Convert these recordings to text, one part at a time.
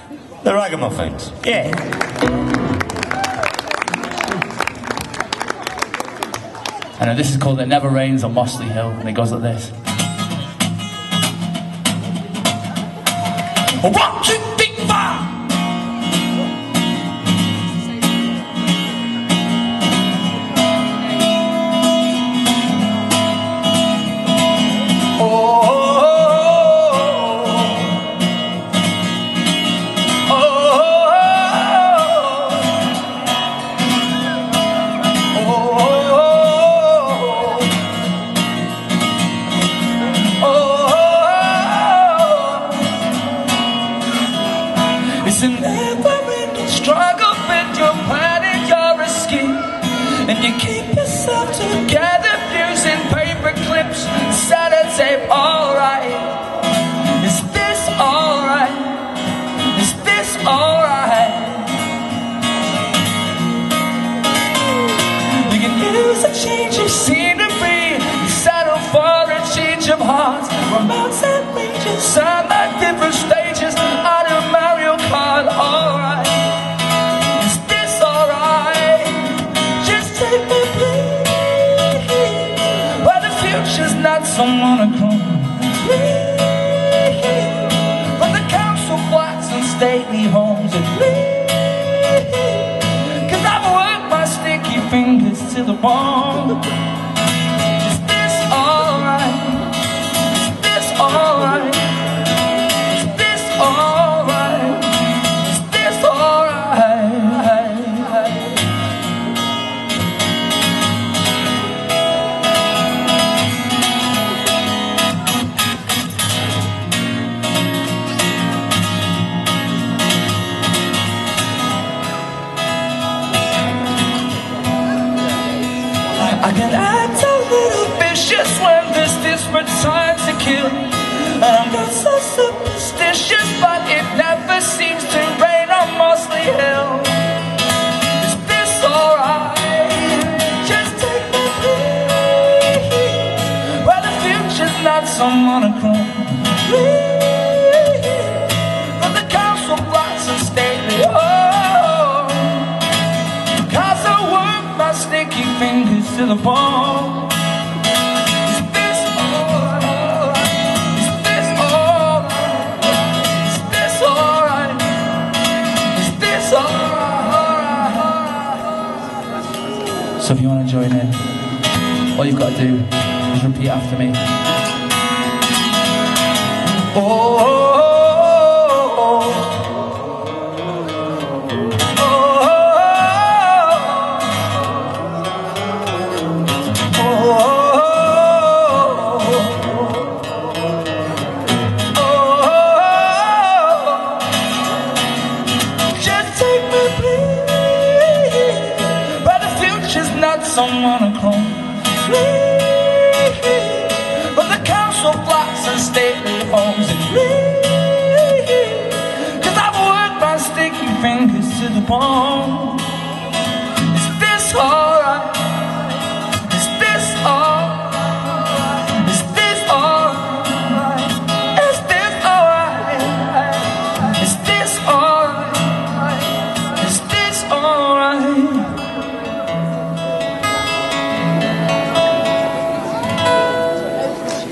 The Ragamuffins. Yeah. I know this is called It Never Rains on Mossley Hill, and it goes like this. 1, 2, 3, 4. It's a never-ending struggle, but you're planning your escape, and you keep yourself together using paper clips and sellotape. Alright, is this alright? Is this alright? You can use a change of scenery, settle for a change of heart. Romance and ranges sound like different stages out of Mario Kart. Alright, is this alright? Just take me please, where the future's not so monochrome. Please, from the council flats and stately homes. And please, 'cause I've worked my sticky fingers to the bone. Is this alright? Is this alright? Is this alright? Is this alright? I can act a little vicious when there's desperate time to kill. I'm not so superstitious, but it never seems to rain on Mossley Hill. Is this alright? Just take me please, where the future's not so monochrome. Please, from the council blocks and stately homes. 'Cause I work my sticky fingers to the bone. Is this alright? Is this alright? Is this alright? Is this alright? So if you want to join in, all you've got to do is repeat after me. So monochrome, please, from the council blocks and stately homes. And please, 'cause I've worked my sticky fingers to the bone. Is this alright? Is this alright? Is this alright? Is this alright? Is this alright? Is this alright?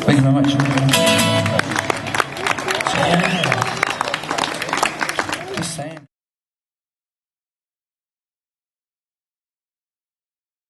Thank you very much. Just saying.